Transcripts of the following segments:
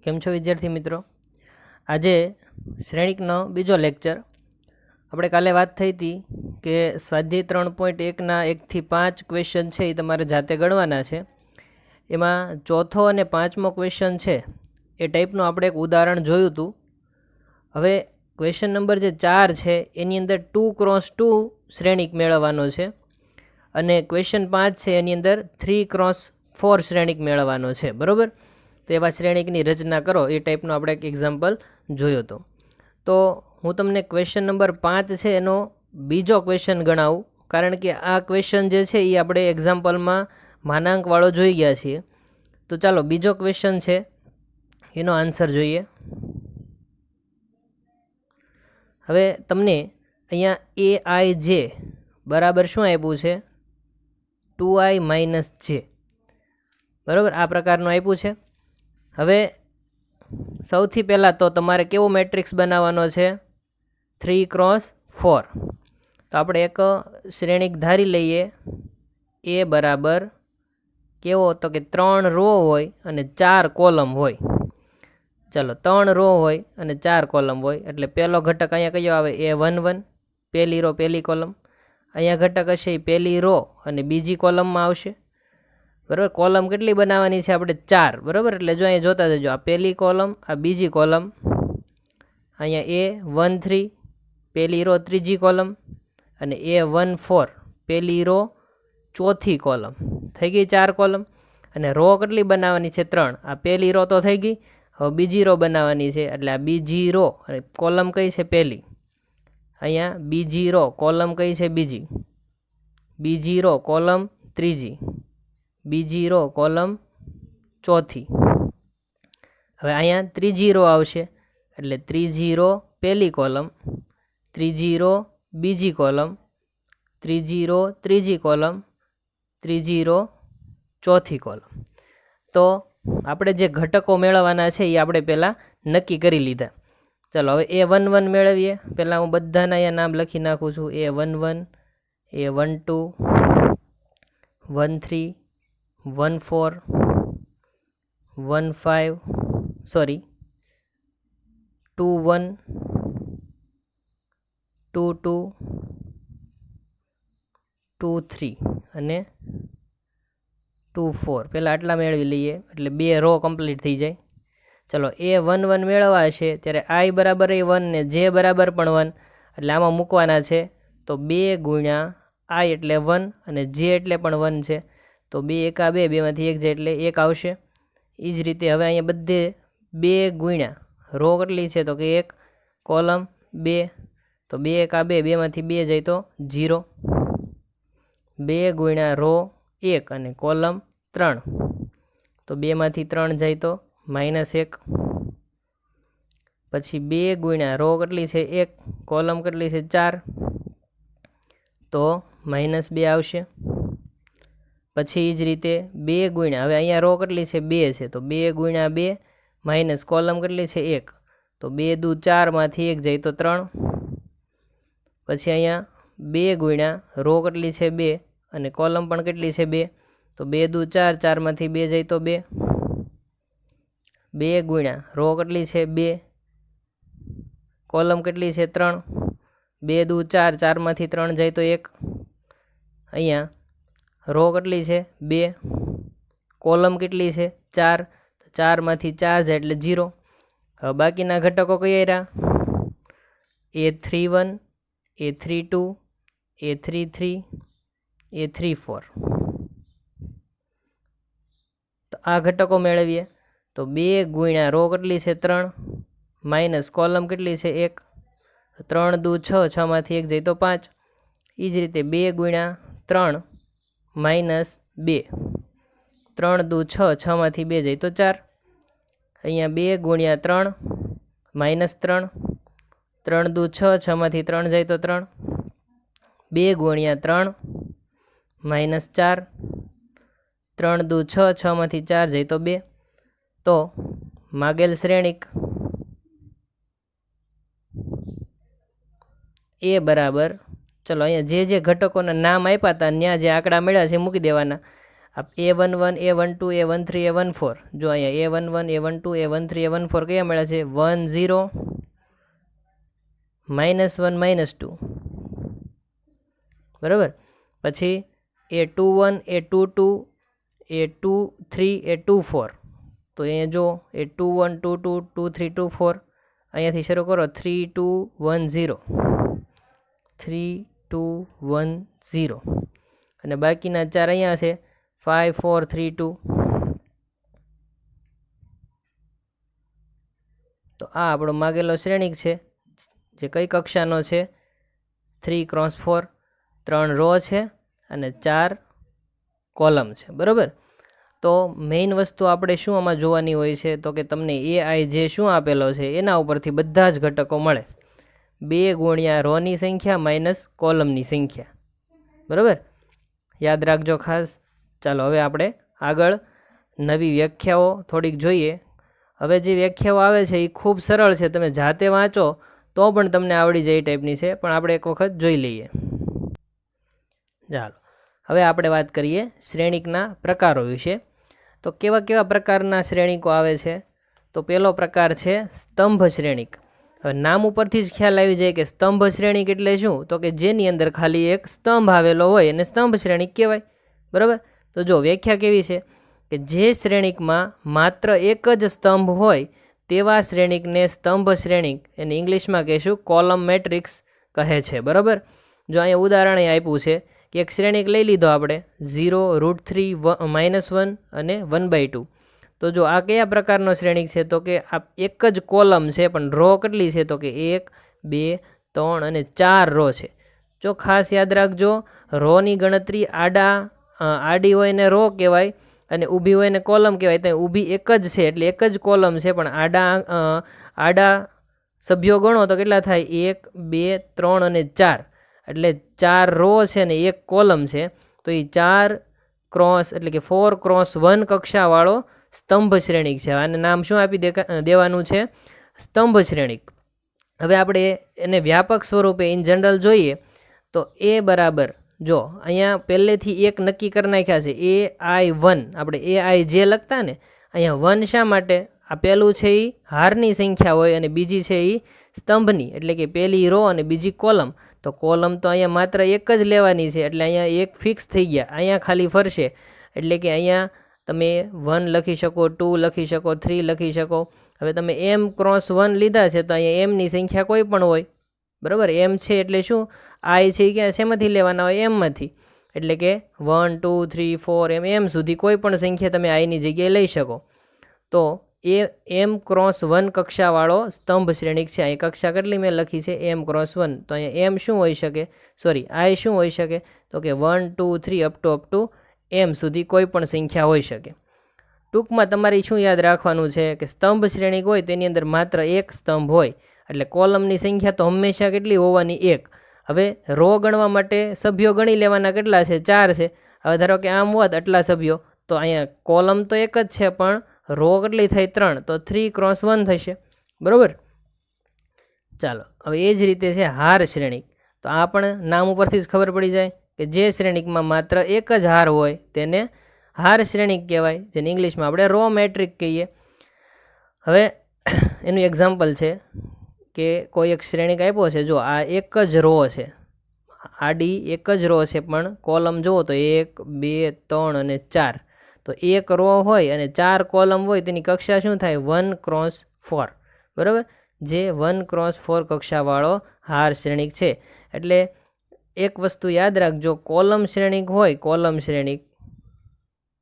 કેમ છો વિદ્યાર્થી મિત્રો? આજે શ્રેણિકનો બીજો લેક્ચર. આપણે કાલે વાત થઈ હતી કે સ્વાધ્યાય 3.1ના 1થી 5 ક્વેશ્ચન છે એ તમારે જાતે ગણવાના છે. એમાં ચોથો અને પાંચમો ક્વેશ્ચન છે એ ટાઈપનું આપણે એક ઉદાહરણ જોયું હતું. હવે ક્વેશ્ચન નંબર જે 4 છે એની અંદર 2x2 શ્રેણિક મેળવવાનો છે અને ક્વેશ્ચન 5 છે એની અંદર 3x4 શ્રેણિક મેળવવાનો છે. બરાબર? તો એવા શ્રેણિકની રચના કરો એ ટાઈપનો આપણે એક એક્ઝામ્પલ જોયો હતો. તો હું તમને ક્વેશ્ચન નંબર 5 છે એનો બીજો ક્વેશ્ચન ગણાવું, કારણ કે આ ક્વેશ્ચન જે છે એ આપણે એક્ઝામ્પલમાં માનાંકવાળો જોઈ ગયા છીએ. તો ચાલો બીજો ક્વેશ્ચન છે એનો આન્સર જોઈએ. હવે તમને અહીંયા AIJ બરાબર શું આપ્યું છે? 2i - j. બરાબર, આ પ્રકારનું આપ્યું છે. હવે સૌથી પહેલાં તો તમારે કેવો મેટ્રિક્સ બનાવવાનો છે? 3x4. તો આપણે એક શ્રેણિક ધારી લઈએ. એ બરાબર કેવો? તો કે 3 રો હોય અને 4 કોલમ હોય. ચાલો, 3 રો હોય અને 4 કોલમ હોય એટલે પહેલો ઘટક અહીંયા કયો આવે? A11, પહેલી રો પહેલી કોલમ. અહીંયા ઘટક હશે એ પહેલી રો અને બીજી કોલમમાં આવશે. બરાબર, કોલમ કેટલી બનાવવાની છે આપણે? 4. બરાબર, એટલે જો અહીંયા જોતા જજો, આ પહેલી કોલમ, આ બીજી કોલમ, અહીંયા A13 પહેલી રો ત્રીજી કોલમ અને A14 પહેલી રો ચોથી કોલમ. થઈ ગઈ 4 કોલમ. અને રો કેટલી બનાવવાની છે? 3. આ પહેલી રો તો થઈ ગઈ, હવે બીજી રો બનાવવાની છે એટલે આ બીજી રો અને કોલમ કઈ છે? પહેલી. અહીંયા બીજી રો કોલમ કઈ છે? બીજી. બીજી રો કોલમ ત્રીજી. બીજી રો કોલમ ચોથી. હવે અહીંયા ત્રીજી રો આવશે એટલે ત્રીજી રો પહેલી કોલમ, ત્રીજી રો બીજી કોલમ, ત્રીજી રો ત્રીજી કોલમ, ત્રીજી રો ચોથી કોલમ. તો આપણે જે ઘટકો મેળવવાના છે એ આપણે પહેલાં નક્કી કરી લીધા. ચાલો હવે A11 મેળવીએ. પહેલાં હું બધાના અહીંયા નામ લખી નાખું છું. A11, A12, 13, 14, 15, 21, 22, 23 અને 24. પહેલાં આટલા મેળવી લઈએ એટલે 2 રો કમ્પ્લીટ થઈ જાય. ચલો, A11 મેળવવા છે ત્યારે I બરાબર 1 ને J બરાબર પણ 1 એટલે આમાં મૂકવાના છે. તો 2 ગુણ્યા I એટલે 1 અને J એટલે પણ 1 છે. તો 2 એકા 2, 2 માંથી 1 જાય એટલે 1 આવશે. એ જ રીતે હવે અહીંયા બધે 2 ગુણ્યા રો કેટલી છે? તો કે 1, કોલમ 2. તો 2 એકા 2, 2 માંથી 2 જાય તો 0. 2 ગુણ્યા રો 1 અને કોલમ 3. તો 2 માંથી 3 જાય તો -1. પછી 2 ગુણ્યા રો કેટલી છે? 1, કોલમ કેટલી છે? 4. તો -2 આવશે. પછી એ જ રીતે 2 ગુણ્યા, હવે અહીંયા રો કેટલી છે? 2 છે. તો 2 ગુણ્યા 2 માઇનસ કોલમ કેટલી છે? 1. તો 2 દુ 4 માંથી 1 જાય તો 3. પછી અહીંયા 2 ગુણ્યા રો કેટલી છે? 2 અને કોલમ પણ કેટલી છે? 2. તો 2 દુ 4, 4 માંથી 2 જાય તો 2. 2 ગુણ્યા રો કેટલી છે? 2, કોલમ કેટલી છે? 3. 2 દુ 4, 4 માંથી 3 જાય તો 1. અહીંયા રો કેટલી છે? 2, કોલમ કેટલી છે? 4. 4 માંથી 4 જાય એટલે 0. હવે બાકીના ઘટકો કયા રહ્યા? A31, A32, A33, A34. તો આ ઘટકો મેળવીએ. તો 2 ગુણ્યા રો કેટલી છે? 3 માઇનસ કોલમ કેટલી છે? 1. 3 દુ 6, 6 માંથી 1 જાય તો 5. એ જ રીતે 2 ગુણ્યા 3 માઇનસ 2. 3 દુ 6, 6 માંથી 2 જાય તો 4. અહીંયા 2 ગુણ્યા 3 માઇનસ 3. 3 દુ 6, 6 માંથી 3 જાય તો 3. 2 ગુણ્યા 3 માઇનસ 4. 3 દુ 6, 6 માંથી 4 જાય તો 2. તો માગેલ શ્રેણિક એ બરાબર, ચલો અહીંયા જે ઘટકોના નામ આપ્યા હતા ત્યાં જે આંકડા મળ્યા છે મૂકી દેવાના. A11 A12 A13 A14 જો અહીંયા A11 A12 A13 A14 કયા મળ્યા છે 1 0 -1 -2 બરાબર પછી A21 A22 A23 A24 તો અહીંયા જો A21 22 23 24 અહીંયાથી શરૂ કરો 3 2 1 0 3 2 1 0 અને બાકીના 4 અહીંયા છે 5 4 3 2 તો આ આપણો માગેલો શ્રેણિક છે જે કઈ કક્ષાનો છે 3x4 3 રો છે અને 4 કોલમ છે બરાબર તો મેઇન વસ્તુ આપણે શું આમાં જોવાની હોય છે તો કે તમને AI જે શું આપેલો છે એના ઉપરથી બધા જ ઘટકો મળે 2 ગુણ્યા રોની સંખ્યા માઇનસ કોલમની સંખ્યા બરાબર યાદ રાખજો ખાસ ચાલો હવે આપણે આગળ નવી વ્યાખ્યાઓ થોડીક જોઈએ હવે જે વ્યાખ્યાઓ આવે છે એ ખૂબ સરળ છે તમે જાતે વાંચો તો પણ તમને આવડી જાય એ ટાઈપની છે પણ આપણે એક વખત જોઈ લઈએ ચાલો હવે આપણે વાત કરીએ શ્રેણિકના પ્રકારો વિશે તો કેવા કેવા પ્રકારના શ્રેણિકો આવે છે તો પહેલો પ્રકાર છે સ્તંભ શ્રેણિક હવે નામ ઉપરથી જ ખ્યાલ આવી જાય કે સ્તંભ શ્રેણિક એટલે શું તો કે જેની અંદર ખાલી એક સ્તંભ આવેલો હોય એને સ્તંભ શ્રેણિક કહેવાય બરાબર તો જો વ્યાખ્યા કેવી છે કે જે શ્રેણિકમાં માત્ર એક જ સ્તંભ હોય તેવા શ્રેણિકને સ્તંભ શ્રેણિક એને ઇંગ્લિશમાં કહીશું કોલમ મેટ્રિક્સ કહે છે બરાબર જો અહીંયા ઉદાહરણ આપ્યું છે કે એક શ્રેણિક લઈ લીધો આપણે 0 √3 -1 અને 1/2 તો જો આ કયા પ્રકારનો શ્રેણિક છે તો કે આ એક જ કોલમ છે પણ રો કેટલી છે તો કે 1 2 3 અને 4 રો છે જો ખાસ યાદ રાખજો રોની ગણતરી આડી હોય ને રો કહેવાય અને ઊભી હોય ને કોલમ કહેવાય તો ઊભી એક જ છે એટલે એક જ કોલમ છે પણ આડા સભ્યો ગણો તો કેટલા થાય 1 2 3 અને 4 એટલે 4 રો છે ને એક કોલમ છે તો એ 4 ક્રોસ એટલે કે 4x1 કક્ષાવાળો સ્તંભ શ્રેણિક છે આને નામ શું આપી દેવાનું છે સ્તંભ શ્રેણિક હવે આપણે એને વ્યાપક સ્વરૂપે ઇન જનરલ જોઈએ તો એ બરાબર જો અહીંયા પહેલેથી એક નક્કી કરી નાખ્યા છે AI1 આપણે AI જે લખતા ને અહીંયા 1 શા માટે આ પહેલું છે એ હારની સંખ્યા હોય અને બીજી છે એ સ્તંભની એટલે કે પહેલી રો અને બીજી કોલમ તો કોલમ તો અહીંયા માત્ર એક જ લેવાની છે એટલે અહીંયા એક ફિક્સ થઈ ગયા અહીંયા ખાલી ફરશે એટલે કે અહીંયા તમે 1 લખી શકો 2 લખી શકો 3 લખી શકો હવે તમે m×1 લીધા છે તો અહીંયા એમની સંખ્યા કોઈ પણ હોય બરાબર એમ છે એટલે શું આઈ છે કે શેમાંથી લેવાના હોય એમમાંથી એટલે કે 1 2 3 4 એમ સુધી કોઈ પણ સંખ્યા તમે આઈની જગ્યાએ લઈ શકો તો એ m×1 કક્ષાવાળો સ્તંભ શ્રેણિક છે અહીં કક્ષા કેટલી મેં લખી છે m×1 તો અહીંયા એમ શું હોઈ શકે આઈ શું હોઈ શકે તો કે 1 2 3 અપ ટુ એમ સુધી કોઈ પણ સંખ્યા હોઈ શકે ટૂંકમાં તમારી શું યાદ રાખવાનું છે કે સ્તંભ શ્રેણિક હોય તેની અંદર માત્ર એક સ્તંભ હોય એટલે કોલમની સંખ્યા તો હંમેશા કેટલી હોવાની એક હવે રો ગણવા માટે સભ્યો ગણી લેવાના કેટલા છે 4 છે હવે ધારો કે આમ હોત આટલા સભ્યો તો અહીંયા કોલમ તો એક જ છે પણ રો કેટલી થઈ 3 તો 3x1 થશે બરાબર ચાલો હવે એ જ રીતે છે હાર શ્રેણિક તો આ પણ નામ ઉપરથી જ ખબર પડી જાય કે જે શ્રેણિકમાં માત્ર એક જ હાર હોય તેને હાર શ્રેણિક કહેવાય જેને ઇંગ્લિશમાં આપણે રો મેટ્રિક કહીએ હવે એનું એક્ઝામ્પલ છે કે કોઈ એક શ્રેણિક આપ્યો છે જો આ એક જ રો છે આડી એક જ રો છે પણ કોલમ જુઓ તો 1 2 3 અને 4 તો એક રો હોય અને 4 કોલમ હોય તેની કક્ષા શું થાય 1×4 બરાબર જે 1×4 કક્ષાવાળો હાર શ્રેણિક છે એટલે એક વસ્તુ યાદ રાખજો કોલમ શ્રેણિક હોય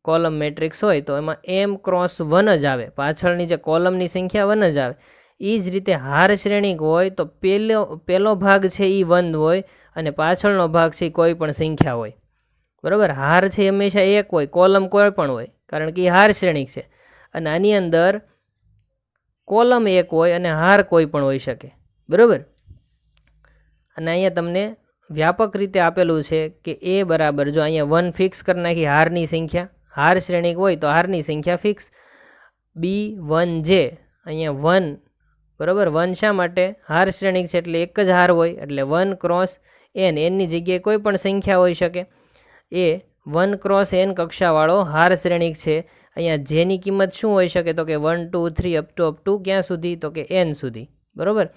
કોલમ મેટ્રિક્સ હોય તો એમાં m×1 જ આવે પાછળની જે કોલમની સંખ્યા 1 જ આવે એ જ રીતે હાર શ્રેણિક હોય તો પહેલો ભાગ છે એ 1 હોય અને પાછળનો ભાગ છે કોઈ પણ સંખ્યા હોય બરાબર હાર છે હંમેશા એક હોય કોલમ કોઈ પણ હોય કારણ કે એ હાર શ્રેણિક છે અને આની અંદર કોલમ એક હોય અને હાર કોઈ પણ હોઈ શકે બરાબર અને અહીંયા તમને વ્યાપક રીતે આપેલું છે કે એ બરાબર જો અહીંયા 1 ફિક્સ કરી નાખી હારની સંખ્યા હાર શ્રેણિક હોય તો હારની સંખ્યા ફિક્સ B1J અહીંયા 1 બરાબર 1 શા માટે હાર શ્રેણિક છે એટલે એક જ હાર હોય એટલે 1×n એનની જગ્યાએ કોઈ પણ સંખ્યા હોઈ શકે એ 1x n કક્ષાવાળો હાર શ્રેણિક છે. અહીંયા જેની કિંમત શું હોઈ શકે તો કે 1 2 3 અપ ટુ ક્યાં સુધી તો કે n સુધી. બરાબર.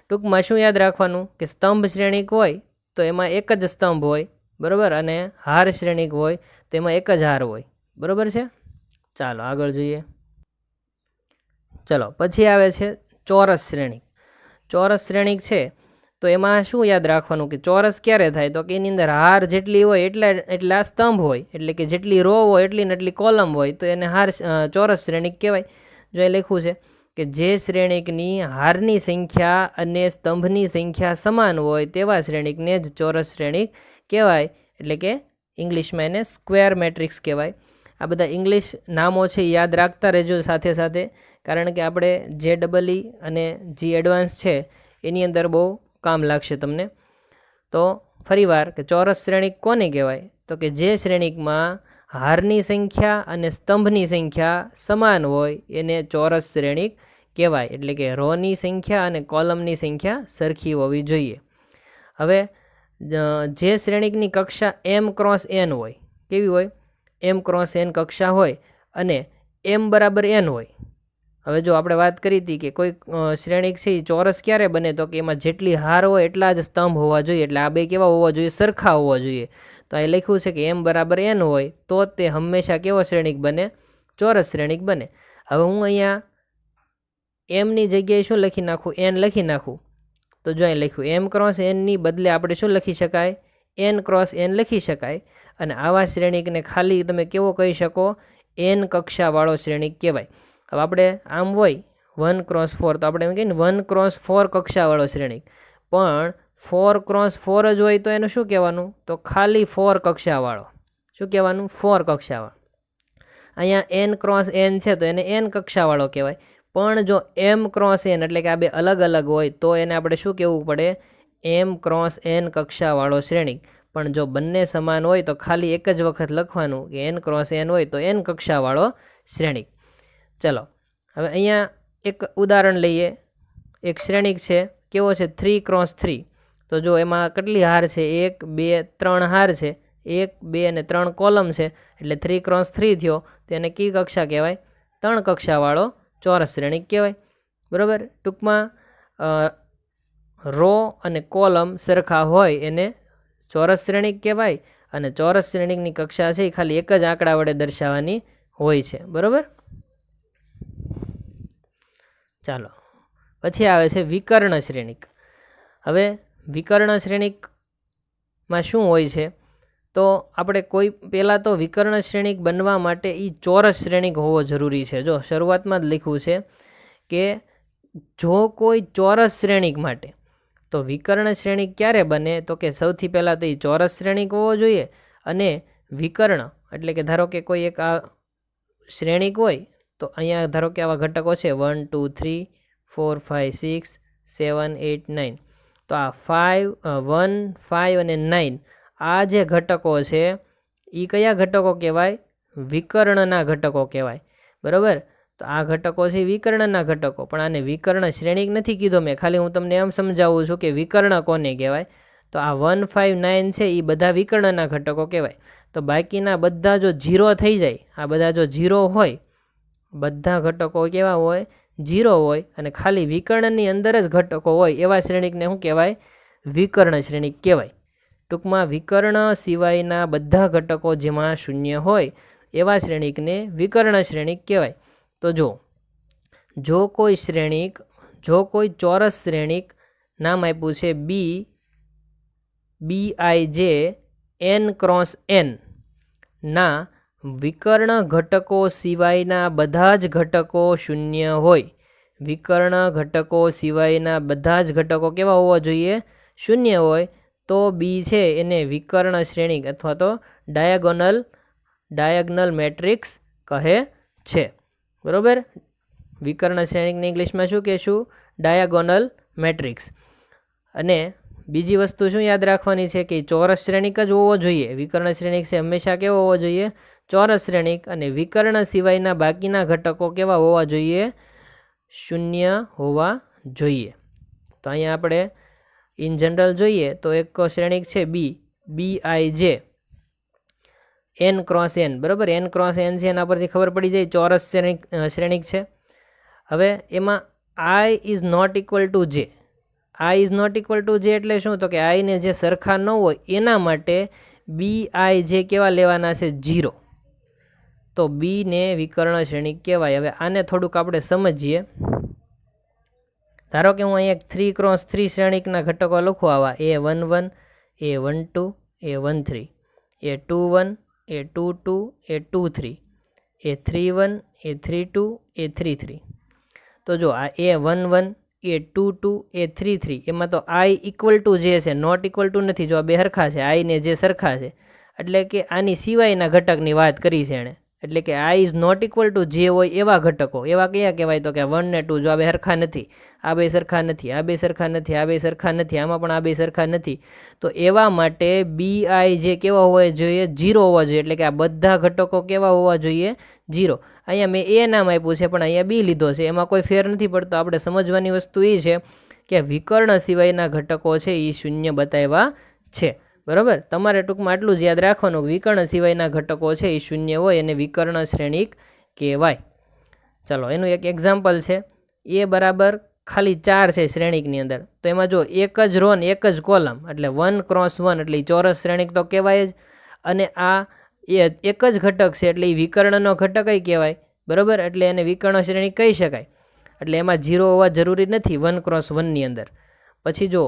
ટૂંકમાં શું યાદ રાખવાનું કે સ્તંભ શ્રેણિક હોય તો એમાં એક જ સ્તંભ હોય. બરાબર. અને હાર શ્રેણિક હોય તો એમાં એક જ હાર હોય. બરાબર છે. ચાલો આગળ જોઈએ. ચલો પછી આવે છે ચોરસ શ્રેણિક. ચોરસ શ્રેણિક છે તો એમાં શું યાદ રાખવાનું કે ચોરસ ક્યારે થાય તો કે એની અંદર હાર જેટલી હોય એટલા સ્તંભ હોય, એટલે કે જેટલી રો હોય એટલી ને એટલી કોલમ હોય તો એને ચોરસ શ્રેણિક કહેવાય. જો એ લખ્યું છે કે જે શ્રેણિકની હારની સંખ્યા અને સ્તંભની સંખ્યા સમાન હોય તેવા શ્રેણિકને જ ચોરસ શ્રેણિક કહેવાય. એટલે કે ઇંગ્લિશમાં એને સ્ક્વેર મેટ્રિક્સ કહેવાય. આ બધા ઇંગ્લિશ નામો છે યાદ રાખતા રહેજો સાથે સાથે, કારણ કે આપણે JEE અને જી એડવાન્સ છે એની અંદર બહુ કામ લાગશે તમને. તો ફરીવાર કે ચોરસ શ્રેણિક કોને કહેવાય તો કે જે શ્રેણિકમાં હારની સંખ્યા અને સ્તંભની સંખ્યા સમાન હોય એને ચોરસ શ્રેણિક કહેવાય. એટલે કે રોની સંખ્યા અને કોલમની સંખ્યા સરખી હોવી જોઈએ. હવે જે શ્રેણિકની કક્ષા m×n હોય, કેવી હોય? m×n કક્ષા હોય અને m બરાબર n હોય. હવે જો આપણે વાત કરી હતી કે કોઈ શ્રેણિક છે એ ચોરસ ક્યારે બને તો કે એમાં જેટલી હાર હોય એટલા જ સ્તંભ હોવા જોઈએ. એટલે આ બે કેવા હોવા જોઈએ? સરખા હોવા જોઈએ. તો અહીં લખ્યું છે કે m બરાબર n હોય તો તે હંમેશા કેવો શ્રેણિક બને? ચોરસ શ્રેણિક બને. હવે હું અહીંયા mની જગ્યાએ શું લખી નાખું? n લખી નાખું. તો જો અહીં લખ્યું m×n ની બદલે આપણે શું લખી શકાય? n×n લખી શકાય. અને આવા શ્રેણિકને ખાલી તમે કેવો કહી શકો? n કક્ષાવાળો શ્રેણિક કહેવાય. હવે આપણે આમ હોય 1×4 તો આપણે એમ કહીએ ને 1×4 કક્ષાવાળો શ્રેણિક, પણ 4×4 જ હોય તો એનું શું કહેવાનું? તો ખાલી 4 કક્ષાવાળો. શું કહેવાનું? 4 કક્ષાવાળો. અહીંયા n×n છે તો એને n કક્ષાવાળો કહેવાય. પણ જો m×n એટલે કે આ બે અલગ અલગ હોય તો એને આપણે શું કહેવું પડે? m×n કક્ષાવાળો શ્રેણિક. પણ જો બંને સમાન હોય તો ખાલી એક જ વખત લખવાનું કે n×n હોય તો n કક્ષાવાળો શ્રેણિક. ચલો હવે અહીંયા એક ઉદાહરણ લઈએ. એક શ્રેણિક છે, કેવો છે? 3×3. તો જો એમાં કેટલી હાર છે? 1 2 3 હાર છે. 1 2 અને 3 કોલમ છે, એટલે 3×3 થયો. તો એને કઈ કક્ષા કહેવાય? 3 કક્ષાવાળો ચોરસ શ્રેણિક કહેવાય. બરાબર. ટૂંકમાં રો અને કોલમ સરખા હોય એને ચોરસ શ્રેણિક કહેવાય. અને ચોરસ શ્રેણિકની કક્ષા છે એ ખાલી એક જ આંકડા વડે દર્શાવવાની હોય છે. બરાબર. ચાલો પછી આવે છે વિકર્ણ શ્રેણિક. હવે વિકર્ણ શ્રેણિકમાં શું હોય છે તો આપણે કોઈ પહેલાં તો વિકર્ણ શ્રેણિક બનવા માટે એ ચોરસ શ્રેણિક હોવો જરૂરી છે. જો શરૂઆતમાં જ લખ્યું છે કે જો કોઈ ચોરસ શ્રેણિક માટે, તો વિકર્ણ શ્રેણિક ક્યારે બને તો કે સૌથી પહેલાં તો એ ચોરસ શ્રેણિક હોવો જોઈએ. અને વિકર્ણ એટલે કે ધારો કે કોઈ એક આ શ્રેણિક હોય તો અહીંયા ધારો કે આવા ઘટકો છે 1 2 3 4 5 6 7 8 9. તો આ 1 5 અને 9 આ જે ઘટકો છે એ કયા ઘટકો કહેવાય? વિકર્ણના ઘટકો કહેવાય. બરાબર. તો આ ઘટકો છે વિકર્ણના ઘટકો, પણ આને વિકર્ણ શ્રેણિક નથી કીધો મેં, ખાલી હું તમને એમ સમજાવું છું કે વિકર્ણ કોને કહેવાય. તો આ 1 5 9 છે એ બધા વિકર્ણના ઘટકો કહેવાય. તો બાકીના બધા જો 0 થઈ જાય, આ બધા જો 0 હોય, બધા ઘટકો કેવા હોય? 0 હોય, અને ખાલી વિકર્ણની અંદર જ ઘટકો હોય એવા શ્રેણિકને શું કહેવાય? વિકર્ણ શ્રેણિક કહેવાય. ટૂંકમાં વિકર્ણ સિવાયના બધા ઘટકો જેમાં શૂન્ય હોય એવા શ્રેણિકને વિકર્ણ શ્રેણિક કહેવાય. તો જો કોઈ શ્રેણિક, જો કોઈ ચોરસ શ્રેણિક, નામ આપ્યું છે Bij n×n ના વિકર્ણ ઘટકો સિવાયના બધા જ ઘટકો શૂન્ય હોય. વિકર્ણ ઘટકો સિવાયના બધા જ ઘટકો કેવા હોવા જોઈએ? શૂન્ય હોય. તો બી છે એને વિકર્ણ શ્રેણિક અથવા તો ડાયગોનલ મેટ્રિક્સ કહે છે. બરાબર. વિકર્ણ શ્રેણિકને ઇંગ્લિશમાં શું કહેશું? Diagonal matrix. અને બીજી વસ્તુ શું યાદ રાખવાની છે કે ચોરસ શ્રેણિક જ હોવો જોઈએ. વિકર્ણ શ્રેણિક છે હંમેશા કેવો હોવો જોઈએ? ચોરસ શ્રેણિક. અને વિકર્ણ સિવાયના બાકીના ઘટકો કેવા હોવા જોઈએ? શૂન્ય હોવા જોઈએ. તો અહીંયા આપણે ઇન જનરલ જોઈએ તો એક શ્રેણિક છે Bij એન ક્રોસ એન, બરાબર. એન ક્રોસ એન છે એના પરથી ખબર પડી જાય ચોરસ શ્રેણિક છે. હવે એમાં I is not equal to J. I is not equal to J એટલે શું? તો કે આઈને જે સરખા ન હોય એના માટે બી આઈ જે કેવા લેવાના છે? 0. તો બીને વિકર્ણ શ્રેણિક કહેવાય. હવે આને થોડુંક આપણે સમજીએ. ધારો કે હું અહીંયા 3x3 શ્રેણિકના ઘટકો લખું આવા A11, A12, A13, A21, A22, A23, A31, A32, A33. તો જો આ A11, A22, A33 એમાં તો આઈ ઇક્વલ ટુ જે છે, નોટ ઇક્વલ ટુ નથી. જો આ બે સરખા છે, આઈને જે સરખા છે, એટલે કે આની સિવાયના ઘટકની વાત કરી છે એણે. એટલે કે I is not equal to જે હોય એવા ઘટકો એવા કયા કહેવાય? તો કે 1 ને 2. જો આ બે સરખા નથી, આ બે સરખા નથી, આ બે સરખા નથી, આ બે સરખા નથી, આમાં પણ આ બે સરખા નથી, તો એવા માટે બી આઈ જે કેવા હોવા જોઈએ? 0 હોવા જોઈએ. એટલે કે આ બધા ઘટકો કેવા હોવા જોઈએ? 0. અહીંયા મેં એ નામ આપ્યું છે પણ અહીંયા બી લીધો છે, એમાં કોઈ ફેર નથી પડતો. આપણે સમજવાની વસ્તુ એ છે કે વિકર્ણ સિવાયના ઘટકો છે એ શૂન્ય બતાવ્યા છે, બરાબર. તમારે ટૂંકમાં આટલું જ યાદ રાખવાનું, વિકર્ણ સિવાયના ઘટકો છે એ શૂન્ય હોય એને વિકર્ણ શ્રેણિક કહેવાય. ચલો એનું એક એક્ઝામ્પલ છે. એ બરાબર ખાલી 4 છે શ્રેણિકની અંદર, તો એમાં જો એક જ રો ને એક જ કોલમ, એટલે 1x1, એટલે એ ચોરસ શ્રેણિક તો કહેવાય જ. અને આ એક જ ઘટક છે એટલે એ વિકર્ણનો ઘટક કહેવાય, બરાબર. એટલે એને વિકર્ણ શ્રેણિક કહી શકાય. એટલે એમાં 0 હોવા જરૂરી નથી 1x1ની અંદર. પછી જો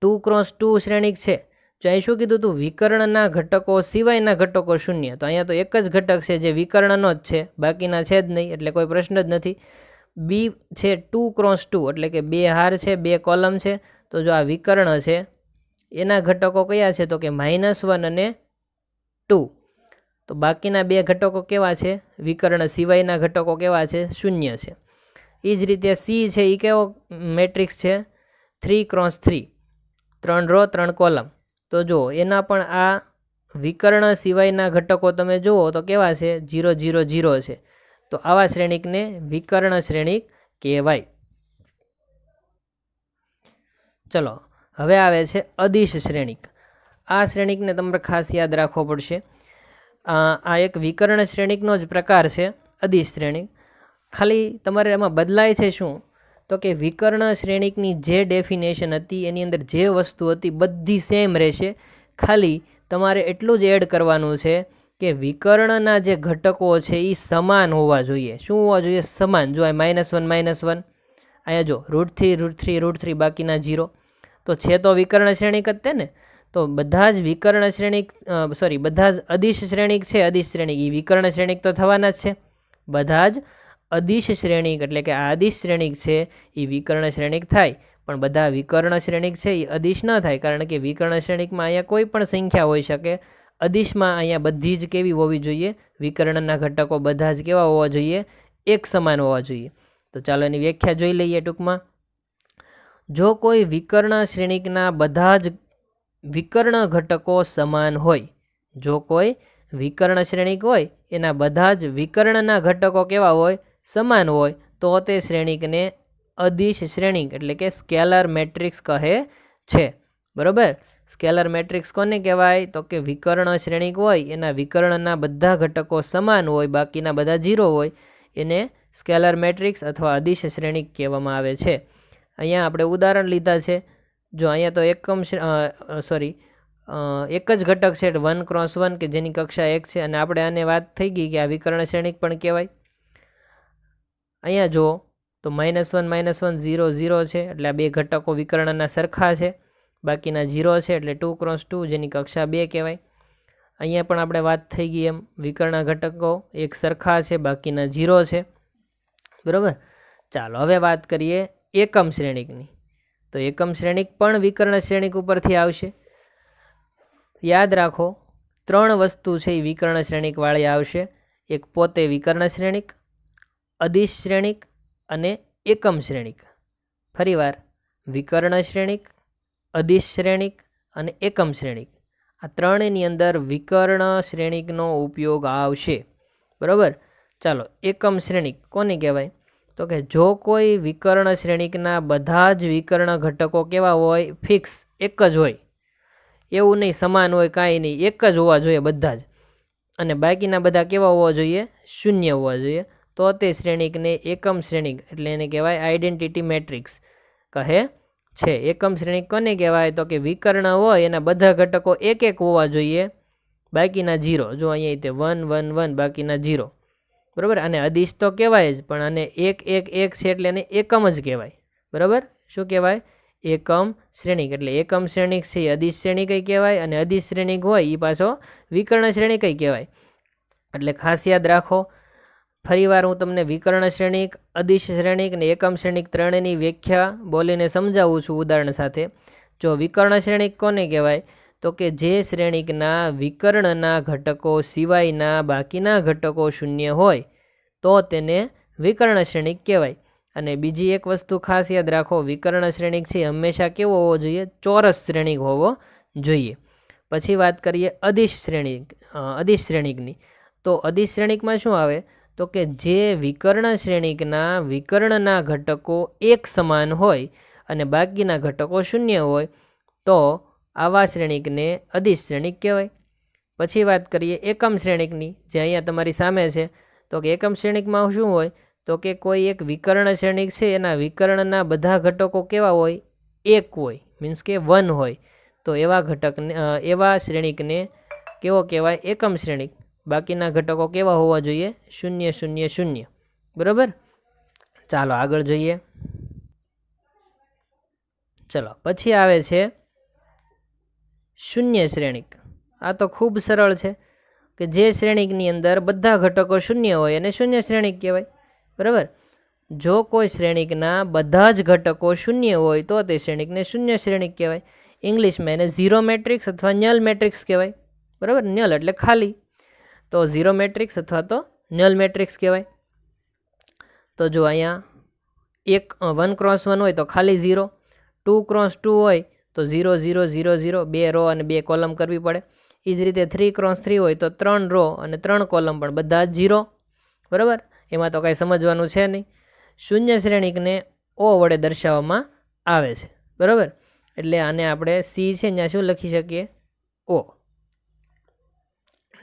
2x2 શ્રેણિક છે, જો અહીં શું કીધું હતું? વિકર્ણના ઘટકો સિવાયના ઘટકો શૂન્ય. તો અહીંયા તો એક જ ઘટક છે જે વિકર્ણનો જ છે, બાકીના છે જ નહીં, એટલે કોઈ પ્રશ્ન જ નથી. બી છે 2x2, એટલે કે 2 હાર છે, 2 કોલમ છે. તો જો આ વિકર્ણ છે એના ઘટકો કયા છે? તો કે -1 અને 2. તો બાકીના 2 ઘટકો કેવા છે? વિકર્ણ સિવાયના ઘટકો કેવા છે? શૂન્ય છે. એ જ રીતે સી છે એ કેવો મેટ્રિક્સ છે? 3x3, 3 row 3 column. તો જો એના પણ આ વિકર્ણ સિવાયના ઘટકો તમે જુઓ તો કેવા છે? 0, 0, 0 છે. તો આવા શ્રેણિકને વિકર્ણ શ્રેણિક કહેવાય. ચલો હવે આવે છે અદિશ શ્રેણિક. આ શ્રેણિકને તમારે ખાસ યાદ રાખવો પડશે. આ એક વિકર્ણ શ્રેણિકનો જ પ્રકાર છે, અદિશ શ્રેણિક. ખાલી તમારે એમાં બદલાય છે શું? તો કે વિકર્ણ શ્રેણિકની જે ડેફિનેશન હતી એની અંદર જે વસ્તુ હતી બધી સેમ રહેશે. ખાલી તમારે એટલું જ એડ કરવાનું છે કે વિકર્ણના જે ઘટકો છે એ સમાન હોવા જોઈએ. શું હોવા જોઈએ? સમાન. જો આ -1, -1, અહીંયા જો √3, √3, √3, બાકીના 0. તો છે તો વિકર્ણ શ્રેણિક જ તે ને. તો બધા જ વિકર્ણ શ્રેણિક બધા જ અદિશ શ્રેણિક છે, અદિશ શ્રેણિક એ વિકર્ણ શ્રેણિક તો થવાના જ છે. બધા જ અદિશ શ્રેણિક એટલે કે આ અદિશ શ્રેણિક છે એ વિકર્ણ શ્રેણિક થાય. પણ બધા વિકર્ણ શ્રેણિક છે એ અદિશ ન થાય, કારણ કે વિકર્ણ શ્રેણિકમાં અહીંયા કોઈ પણ સંખ્યા હોઈ શકે. અદિશમાં અહીંયા બધી જ કેવી હોવી જોઈએ? વિકર્ણના ઘટકો બધા જ કેવા હોવા જોઈએ? એક સમાન હોવા જોઈએ. તો ચાલો એની વ્યાખ્યા જોઈ લઈએ ટૂંકમાં. જો કોઈ વિકર્ણ શ્રેણિકના બધા જ વિકર્ણ ઘટકો સમાન હોય, જો કોઈ વિકર્ણ શ્રેણિક હોય એના બધા જ વિકર્ણના ઘટકો કેવા હોય? સમાન હોય, તો તે શ્રેણિકને અદિશ શ્રેણિક એટલે કે સ્કેલર મેટ્રિક્સ કહે છે, બરાબર. સ્કેલર મેટ્રિક્સ કોને કહેવાય? તો કે વિકર્ણ શ્રેણિક હોય એના વિકર્ણના બધા ઘટકો સમાન હોય, બાકીના બધા 0 હોય, એને સ્કેલર મેટ્રિક્સ અથવા અદિશ શ્રેણિક કહેવામાં આવે છે. અહીંયા આપણે ઉદાહરણ લીધા છે. જો અહીંયા તો એક જ ઘટક છે 1x1 કે જેની કક્ષા 1 છે, અને આપણે આને વાત થઈ ગઈ કે આ વિકર્ણ શ્રેણિક પણ કહેવાય. અહીંયા જો તો -1, -1, 0, 0 છે, એટલે આ બે ઘટકો વિકર્ણના સરખા છે, બાકીના 0 છે, એટલે 2x2 જેની કક્ષા 2 કહેવાય. અહીંયા પણ આપણે વાત થઈ ગઈ એમ વિકર્ણ ઘટકો એક સરખા છે, બાકીના 0 છે, બરાબર. ચાલો હવે વાત કરીએ એકમ શ્રેણિકની. તો એકમ શ્રેણિક પણ વિકર્ણ શ્રેણિક ઉપરથી આવશે. યાદ રાખો 3 વસ્તુ છે એ વિકર્ણ શ્રેણિક વાળી આવશે. એક પોતે વિકર્ણ શ્રેણિક, અદિશ શ્રેણિક અને એકમ શ્રેણિક. ફરીવાર વિકર્ણ શ્રેણિક, અદિશ શ્રેણિક અને એકમ શ્રેણિક. આ ત્રણેયની અંદર વિકર્ણ શ્રેણિકનો ઉપયોગ આવશે, બરાબર. ચાલો એકમ શ્રેણિક કોને કહેવાય? તો કે જો કોઈ વિકર્ણ શ્રેણિકના બધા જ વિકર્ણ ઘટકો કેવા હોય? ફિક્સ એક જ હોય, એવું નહીં સમાન હોય કાંઈ નહીં, એક જ હોવા જોઈએ બધા જ. અને બાકીના બધા કેવા હોવા જોઈએ? શૂન્ય હોવા જોઈએ. તો તે શ્રેણિકને એકમ શ્રેણિક એટલે એને કહેવાય આઈડેન્ટિટી મેટ્રિક્સ કહે છે. એકમ શ્રેણિક કોને કહેવાય? તો કે વિકર્ણ હોય એના બધા ઘટકો એક એક હોવા જોઈએ, બાકીના 0. જો અહીંયા તે 1 1 1 બાકીના 0, બરાબર. અને અદિશ તો કહેવાય જ, પણ આને 1 1 1 છે એટલે એને એકમ જ કહેવાય, બરાબર. શું કહેવાય? એકમ શ્રેણિક. એટલે એકમ શ્રેણિક છે એ અદિશ શ્રેણિક કહેવાય, અને અદિશ શ્રેણિક હોય એ પાછો વિકર્ણ શ્રેણિક કહેવાય. એટલે ખાસ યાદ રાખો. ફરીવાર હું તમને વિકર્ણ શ્રેણિક, અદિશ શ્રેણિક અને એકમ શ્રેણિક ત્રણેયની વ્યાખ્યા બોલીને સમજાવું છું ઉદાહરણ સાથે. જો વિકર્ણ શ્રેણિક કોને કહેવાય? તો કે જે શ્રેણિકના વિકર્ણના ઘટકો સિવાયના બાકીના ઘટકો શૂન્ય હોય તો તેને વિકર્ણ શ્રેણિક કહેવાય. અને બીજી એક વસ્તુ ખાસ યાદ રાખો, વિકર્ણ શ્રેણિક છે હંમેશા કેવો હોવો જોઈએ? ચોરસ શ્રેણિક હોવો જોઈએ. પછી વાત કરીએ અદિશ શ્રેણિકની. તો અદિશ શ્રેણિકમાં શું આવે? તો કે જે વિકર્ણ શ્રેણિકના વિકર્ણના ઘટકો એક સમાન હોય અને બાકીના ઘટકો શૂન્ય હોય તો આવા શ્રેણિકને અદિશ શ્રેણિક કહેવાય. પછી વાત કરીએ એકમ શ્રેણિકની, જે અહીંયા તમારી સામે છે. તો કે એકમ શ્રેણિકમાં શું હોય? તો કે કોઈ એક વિકર્ણ શ્રેણિક છે એના વિકર્ણના બધા ઘટકો કેવા હોય? એક હોય, મીન્સ કે 1 હોય. તો એવા શ્રેણિકને કેવો કહેવાય? એકમ શ્રેણિક. બાકીના ઘટકો કેવા હોવા જોઈએ? 0 0 0, બરાબર. ચાલો આગળ જોઈએ. ચલો પછી આવે છે શૂન્ય શ્રેણિક. આ તો ખૂબ સરળ છે કે જે શ્રેણિકની અંદર બધા ઘટકો શૂન્ય હોય અને શૂન્ય શ્રેણિક કહેવાય, બરાબર. જો કોઈ શ્રેણિકના બધા જ ઘટકો શૂન્ય હોય તો તે શ્રેણિકને શૂન્ય શ્રેણિક કહેવાય. ઇંગ્લિશમાં એને ઝીરો મેટ્રિક્સ અથવા નલ મેટ્રિક્સ કહેવાય, બરાબર. નલ એટલે ખાલી, તો ઝીરો મેટ્રિક્સ અથવા તો નલ મેટ્રિક્સ કહેવાય. તો જો અહીંયા 1x1 હોય તો ખાલી 0, 2x2 હોય તો 0 0 0 0, 2 રો અને 2 કોલમ કરવી પડે. એ જ રીતે 3x3 હોય તો 3 રો અને 3 કોલમ, પણ બધા જ 0, બરાબર. એમાં તો કાંઈ સમજવાનું છે નહીં. શૂન્ય શ્રેણિકને ઓ વડે દર્શાવવામાં આવે છે, બરાબર. એટલે આને આપણે સી છે ત્યાં શું લખી શકીએ? ઓ.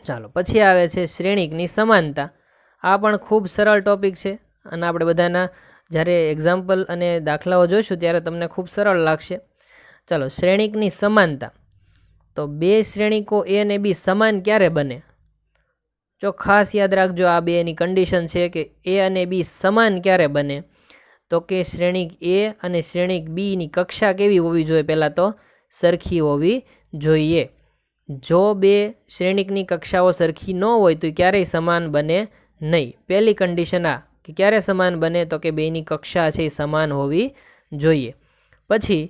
ચાલો પછી આવે છે શ્રેણિકની સમાનતા. આ પણ ખૂબ સરળ ટોપિક છે અને આપણે બધાના જ્યારે એક્ઝામ્પલ અને દાખલાઓ જોઈશું ત્યારે તમને ખૂબ સરળ લાગશે. ચાલો, શ્રેણિકની સમાનતા. તો બે શ્રેણિકો એ અને બી સમાન ક્યારે બને? જો ખાસ યાદ રાખજો, આ બેની કન્ડિશન છે કે એ અને બી સમાન ક્યારે બને? તો કે શ્રેણિક એ અને શ્રેણિક બીની કક્ષા કેવી હોવી જોઈએ? પહેલાં તો સરખી હોવી જોઈએ. જો બે શ્રેણિકની કક્ષાઓ સરખી ન હોય તો ક્યારેય સમાન બને નહીં. પહેલી કન્ડિશન આ કે ક્યારે સમાન બને? તો કે બેની કક્ષા છે એ સમાન હોવી જોઈએ. પછી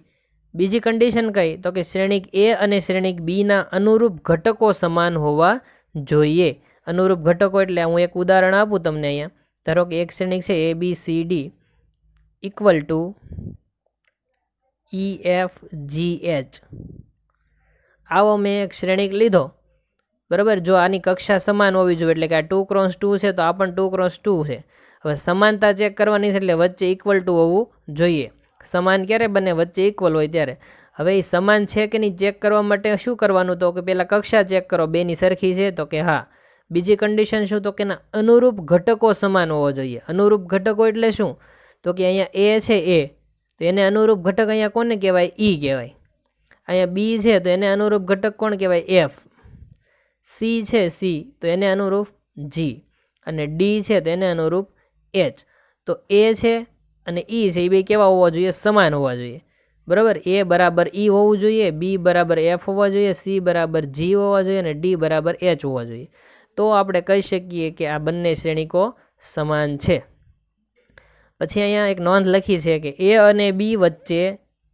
બીજી કન્ડિશન કઈ? તો કે શ્રેણિક એ અને શ્રેણિક બીના અનુરૂપ ઘટકો સમાન હોવા જોઈએ. અનુરૂપ ઘટકો એટલે હું એક ઉદાહરણ આપું તમને અહીંયા. ધારો કે એક શ્રેણિક છે ABCD ઇક્વલ ટુ EFGH. આવો મેં એક શ્રેણિક લીધો, બરાબર. જો આની કક્ષા સમાન હોવી જોઈએ એટલે કે આ 2x2 છે તો આ પણ 2x2 છે. હવે સમાનતા ચેક કરવાની છે એટલે વચ્ચે ઇક્વલ ટુ હોવું જોઈએ. સમાન ક્યારે બને? વચ્ચે ઇક્વલ હોય ત્યારે. હવે એ સમાન છે કે નહીં ચેક કરવા માટે શું કરવાનું? તો કે પહેલાં કક્ષા ચેક કરો, બેની સરખી છે તો કે હા. બીજી કન્ડિશન શું? તો કે ના, અનુરૂપ ઘટકો સમાન હોવો જોઈએ. અનુરૂપ ઘટકો એટલે શું? તો કે અહીંયા એ છે એ, તો એને અનુરૂપ ઘટક અહીંયા કોને કહેવાય? ઈ કહેવાય. અહીંયા બી છે તો એને અનુરૂપ ઘટક કોણ કહેવાય? એફ. સી છે સી તો એને અનુરૂપ જી, અને ડી છે તો એને અનુરૂપ એચ. તો એ છે અને ઈ છે એ બે કેવા હોવા જોઈએ? સમાન હોવા જોઈએ, બરાબર. એ બરાબર ઈ હોવું જોઈએ, બી બરાબર એફ હોવા જોઈએ, સી બરાબર જી હોવા જોઈએ અને ડી બરાબર એચ હોવા જોઈએ. તો આપણે કહી શકીએ કે આ બંને શ્રેણિકો સમાન છે. પછી અહીંયા એક નોંધ લખી છે કે એ અને બી વચ્ચે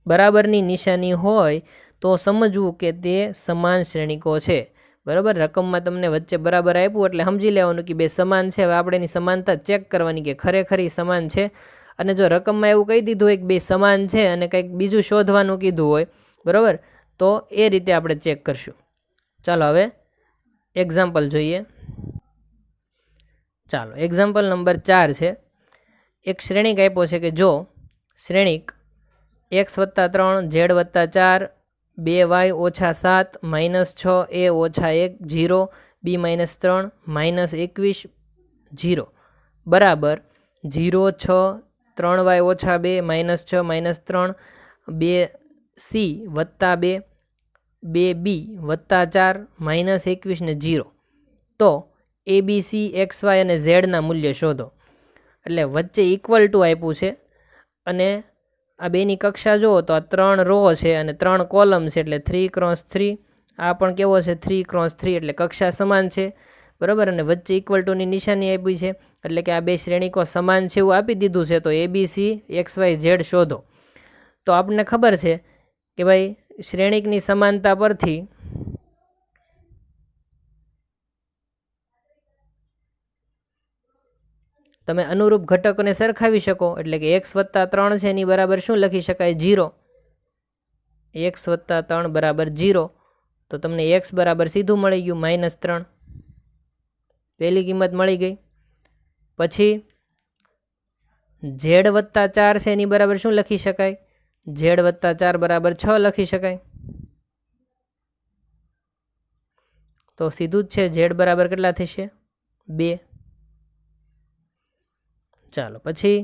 બરાબરની નિશાની હોય તો સમજવું કે તે સમાન શ્રેણિકો છે, બરાબર. રકમમાં તમને વચ્ચે બરાબર આપ્યું એટલે સમજી લેવાનું કે બે સમાન છે. હવે આપણે એની સમાનતા ચેક કરવાની કે ખરેખર સમાન છે. અને જો રકમમાં એવું કહી દીધું હોય કે બે સમાન છે અને કંઈક બીજું શોધવાનું કીધું હોય, બરાબર, તો એ રીતે આપણે ચેક કરશું. ચાલો હવે એક્ઝામ્પલ જોઈએ. ચાલો, એક્ઝામ્પલ નંબર 4 છે. એક શ્રેણિક આપ્યો છે કે જો શ્રેણિક x+3 z+4 2y - 7 -6 a - 1 0 B minus 3 minus 21 0 બરાબર 0 6 3y ઓછા 2 માઇનસ 6 માઇનસ 3 2c વત્તા 2 2b વત્તા 4 માઇનસ 21 ને 0. તો એબીસી એક્સ વાય અને ઝેડના મૂલ્ય શોધો. એટલે વચ્ચે ઇક્વલ ટુ આપ્યું છે અને આ બેની કક્ષા જુઓ તો આ 3 રો છે અને 3 કોલમ છે એટલે 3x3. આ પણ કેવો છે 3x3 એટલે કક્ષા સમાન છે બરાબર. અને વચ્ચે ઇક્વલ ટુની નિશાની આપી છે એટલે કે આ બે શ્રેણીકો સમાન છે એવું આપી દીધું છે. તો એબીસી એક્સ વાય ઝેડ શોધો. તો આપણને ખબર છે કે ભાઈ શ્રેણીકની સમાનતા પરથી તમે અનુરૂપ ઘટકોને સરખાવી શકો. એટલે કે એક્સ વત્તા 3 છે એની બરાબર શું લખી શકાય 0. એક્સ વત્તા 3 બરાબર 0. તો તમને એક્સ બરાબર સીધું મળી ગયું -3. પહેલી કિંમત મળી ગઈ. પછી ઝેડ વત્તા 4 છે એની બરાબર શું લખી શકાય ઝેડ વત્તા 4 બરાબર 6 લખી શકાય. તો સીધું જ છે ઝેડ બરાબર કેટલા થશે 2. ચાલો પછી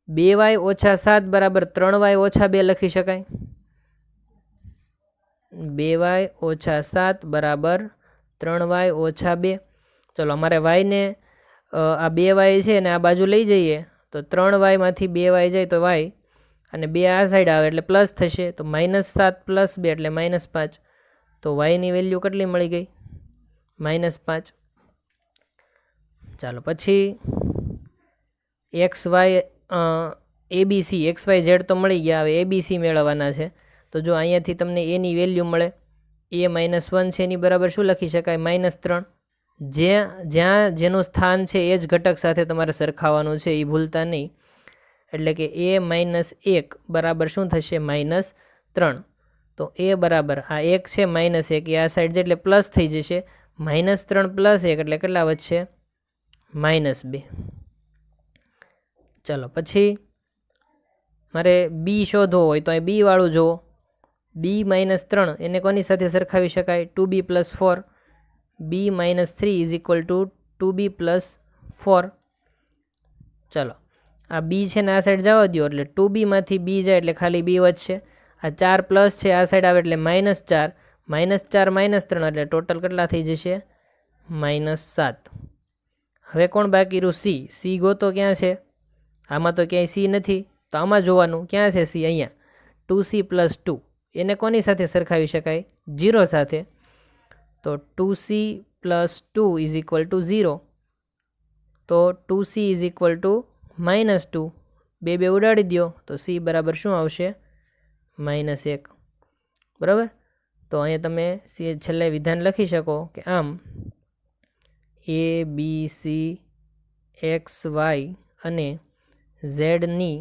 2y ઓછા 7 બરાબર 3y ઓછા 2 લખી શકાય. 2y ઓછા 7 બરાબર 3y ઓછા 2. ચલો અમારે વાયને આ 2y છે ને આ બાજુ લઈ જઈએ તો 3y માંથી 2y જાય તો y અને 2 આ સાઈડ આવે એટલે પ્લસ થશે. તો -7 + 2 એટલે -5. તો yની વેલ્યુ કેટલી મળી ગઈ -5. ચાલો પછી X Y ABC X Y Z તો મળી ગયા. હવે એબીસી મેળવવાના છે. તો જો અહીંયાથી તમને એની વેલ્યુ મળે a -1 છે એની બરાબર શું લખી શકાય -3. જ્યાં જેનું સ્થાન છે એ જ ઘટક સાથે તમારે સરખાવવાનું છે એ ભૂલતા નહીં. એટલે કે a -1 બરાબર શું થશે -3. તો a બરાબર આ 1 છે -1 એ આ સાઈડ છે એટલે પ્લસ થઈ જશે. -3 + 1 એટલે કેટલા વધશે -2. ચાલો પછી મારે બી શોધવો હોય તો અહીં બી વાળું જુઓ. બી -3 એને કોની સાથે સરખાવી શકાય 2b + 4. b -3 = 2b + 4. ચલો આ બી છે ને આ સાઈડ જવા દો એટલે 2b માંથી બી જાય એટલે ખાલી બી વધશે. આ 4 પ્લસ છે આ સાઈડ આવે એટલે -4 -4 -3 એટલે ટોટલ કેટલા થઈ જશે -7. હવે કોણ બાકી રહ્યું સી. સી ગોતો ક્યાં છે આમાં તો ક્યાંય સી નથી. તો આમાં જોવાનું ક્યાં છે સી અહીંયા 2c + 2 એને કોની સાથે સરખાવી શકાય 0 સાથે. તો 2c + 2 = 0. તો 2c = -2. બે ઉડાડી દો તો c બરાબર શું આવશે -1. બરાબર. તો અહીંયા તમે છેલ્લે વિધાન લખી શકો કે આમ a b c x y અને ઝેડની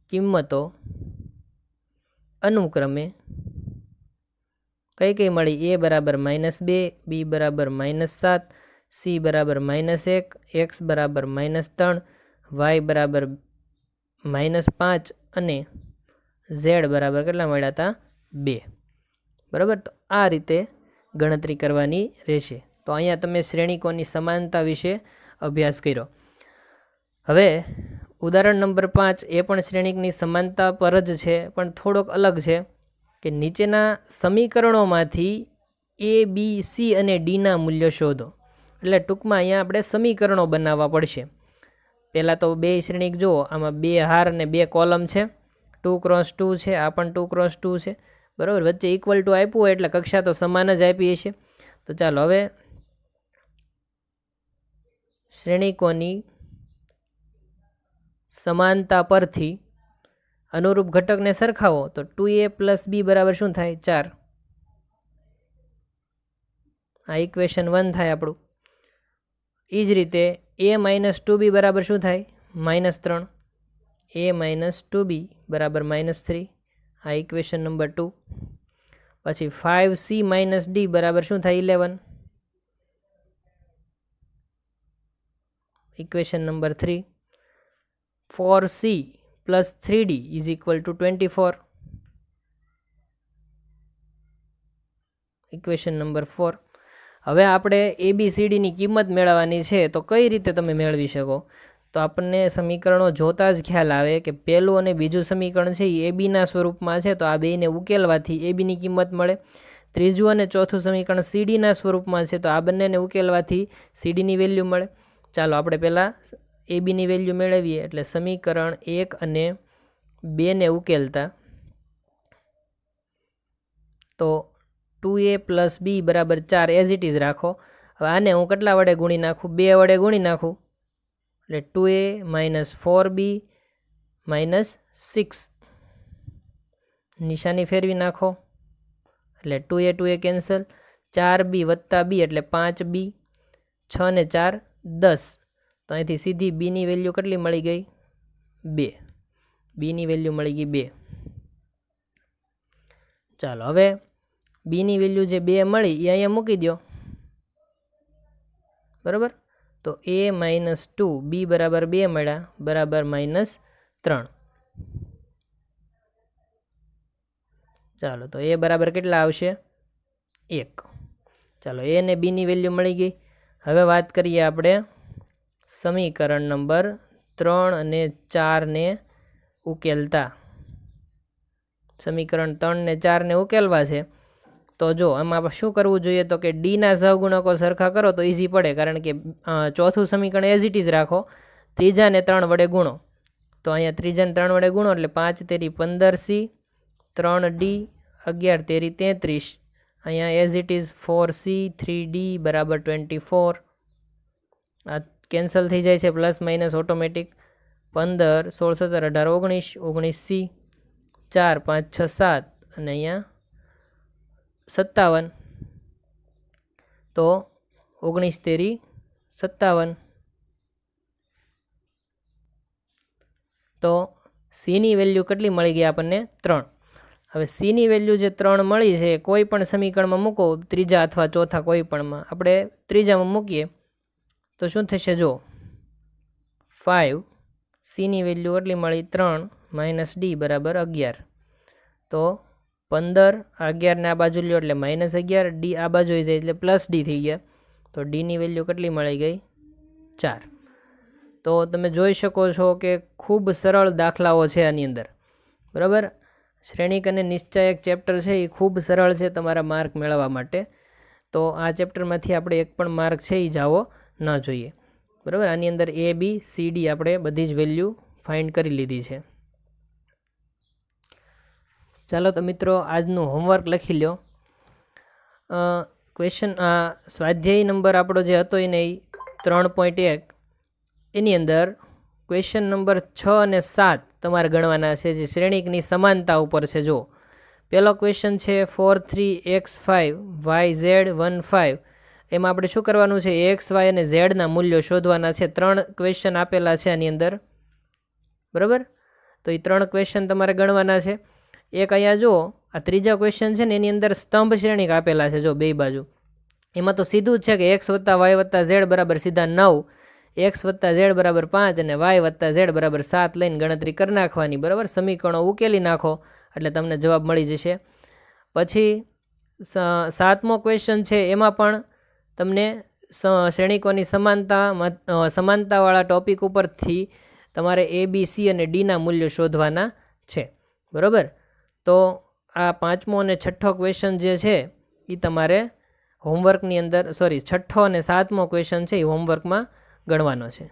કિંમતો અનુક્રમે કઈ મળી a બરાબર -2 b બરાબર -7 c બરાબર -1 x બરાબર -3 y બરાબર -5 અને ઝેડ બરાબર કેટલા મળ્યા હતા 2. બરાબર. તો આ રીતે ગણતરી કરવાની રહેશે. તો અહીંયા તમે શ્રેણીકોની સમાનતા વિશે અભ્યાસ કર્યો. હવે ઉદાહરણ નંબર 5 એ પણ શ્રેણીકની સમાનતા પર જ છે પણ થોડોક અલગ છે કે નીચેના સમીકરણોમાંથી a b c અને ડીના મૂલ્યો શોધો. એટલે ટૂંકમાં અહીંયા આપણે સમીકરણો બનાવવા પડશે. પહેલાં તો બે શ્રેણીક જુઓ. આમાં 2 હાર અને 2 કોલમ છે. 2x2 છે. આ પણ 2x2 છે. બરાબર. વચ્ચે ઇક્વલ ટુ આપ્યું હોય એટલે કક્ષા તો સમાન જ આપી હશે. તો ચાલો હવે શ્રેણીકોની સમાનતા પરથી અનુરૂપ ઘટકને સરખાવો. તો 2a + b બરાબર શું થાય 4. આ ઇક્વેશન 1 થાય આપણું. એ જ રીતે a - 2b બરાબર શું થાય -3. a - 2b બરાબર -3. આ ઇક્વેશન નંબર 2. પછી 5c - d બરાબર શું થાય 11. Equation number 3. 4c + 3d = 24. Equation number 4. હવે આપણે ABCDની કિંમત મેળવવાની છે, તો કઈ રીતે તમે મેળવી શકો? તો આપણને સમીકરણો જોતા જ ખ્યાલ આવે કે પહેલું અને બીજું સમીકરણ છે એ ABના સ્વરૂપમાં છે, તો આ બેને ઉકેલવાથી ABની કિંમત મળે. ત્રીજું અને ચોથું સમીકરણ CDના સ્વરૂપમાં છે, તો આ બંનેને ઉકેલવાથી CDની વેલ્યુ મળે. ચાલો આપણે પહેલાં ABની વેલ્યુ મેળવીએ. એટલે સમીકરણ 1 અને 2ને ઉકેલતા તો 2A + B = 4 as it is રાખો. હવે આને હું કેટલા વડે ગુણી નાખું? 2 વડે ગુણી નાખું. એટલે 2A - 4B - 6 નિશાની ફેરવી નાખો. એટલે 2A 2A cancel. 4B + B એટલે 5B. 6 ને 4 10. તો અહીંથી સીધી બીની વેલ્યુ કેટલી મળી ગઈ? 2. બીની વેલ્યુ મળી ગઈ 2. ચાલો હવે બીની વેલ્યુ જે 2 મળી એ અહીંયા મૂકી દો. બરાબર? તો A - 2 B = 2 મળ્યા બરાબર -3. ચાલો તો A બરાબર કેટલા આવશે? 1. ચાલો A ને B ની વેલ્યુ મળી ગઈ. હવે વાત કરીએ આપણે સમીકરણ નંબર 3 અને 4ને ઉકેલતા. સમીકરણ 3 ને 4ને ઉકેલવા છે, તો જો આમાં શું કરવું જોઈએ? તો કે ડીના સહગુણકો સરખા કરો તો ઇઝી પડે, કારણ કે ચોથું સમીકરણ એઝ ઇટ ઇઝ રાખો. ત્રીજાને 3 વડે ગુણો. તો અહીંયા ત્રીજાને 3 વડે ગુણો એટલે 5 તેરી 15C, 3D, 11 તેરી 33. અહીંયા as it is 4C, 3D = 24. આ કેન્સલ થઈ જાય છે, પ્લસ માઇનસ ઓટોમેટિક. 15, 16, 17, 18, 19, 19C, 4, 5, 6, 7 અને અહીંયા 57. તો 19 તેરી 57. તો Cની વેલ્યુ કેટલી મળી ગઈ આપણને? 3. હવે Cની વેલ્યુ જે 3 મળી છે, કોઈ પણ સમીકરણમાં મૂકો, ત્રીજા અથવા ચોથા કોઈ પણમાં. આપણે ત્રીજામાં મૂકીએ તો શું થશે? જો 5. Cની વેલ્યુ કેટલી મળી? 3 - D = 11. તો 15, 11 ને આ બાજુ લ્યો એટલે -11, D આ બાજુ જાય એટલે +D થઈ ગયા. તો Dની વેલ્યુ કેટલી મળી ગઈ? 4. તો તમે જોઈ શકો છો કે ખૂબ સરળ દાખલાઓ છે આની અંદર. બરાબર? શ્રેણિક અને નિશ્ચાયક ચેપ્ટર છે એ ખૂબ સરળ છે તમારા માર્ક મેળવવા માટે. તો આ ચેપ્ટરમાંથી આપણે એક પણ માર્ક છે એ જાવો ન જોઈએ. બરાબર? આની અંદર A, B, C, D આપણે બધી જ વેલ્યુ ફાઇન્ડ કરી લીધી છે. ચાલો તો મિત્રો આજનું હોમવર્ક લખી લો. ક્વેશ્ચન સ્વાધ્યાય નંબર આપણો જે હતો એને 3.1 એની અંદર ક્વેશ્ચન નંબર 6 અને 7 તમારે ગણવાના છે, જે શ્રેણિકની સમાનતા ઉપર છે. જો પહેલો ક્વેશ્ચન છે 4, 3, x5, yz, 1, 5. એમાં આપણે શું કરવાનું છે? x, y અને ઝેડના મૂલ્યો શોધવાના છે. 3 ક્વેશ્ચન આપેલા છે આની અંદર. બરાબર? તો એ 3 ક્વેશ્ચન તમારે ગણવાના છે. એક અહીંયા જો આ ત્રીજા ક્વેશ્ચન છે ને એની અંદર સ્તંભ શ્રેણિક આપેલા છે. જો બે બાજુ એમાં તો સીધું જ છે કે x + y + z બરાબર સીધા 9, x + z બરાબર 5 અને y + z બરાબર 7 લઈને ગણતરી કરી નાખવાની. બરાબર? સમીકરણો ઉકેલી નાખો એટલે તમને જવાબ મળી જશે. પછી 7મો ક્વેશ્ચન છે એમાં પણ તમને શ્રેણિકોની સમાનતાવાળા ટોપિક ઉપરથી તમારે A, B, C અને Dના મૂલ્યો શોધવાના છે. બરાબર? તો આ 5મો અને 6ઠ્ઠો ક્વેશ્ચન જે છે એ તમારે હોમવર્કની અંદર, સોરી 6ઠ્ઠો અને 7મો ક્વેશ્ચન છે એ હોમવર્કમાં ગણવાનો છે.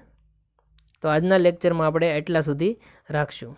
તો આજના લેક્ચરમાં આપણે એટલા સુધી રાખશું.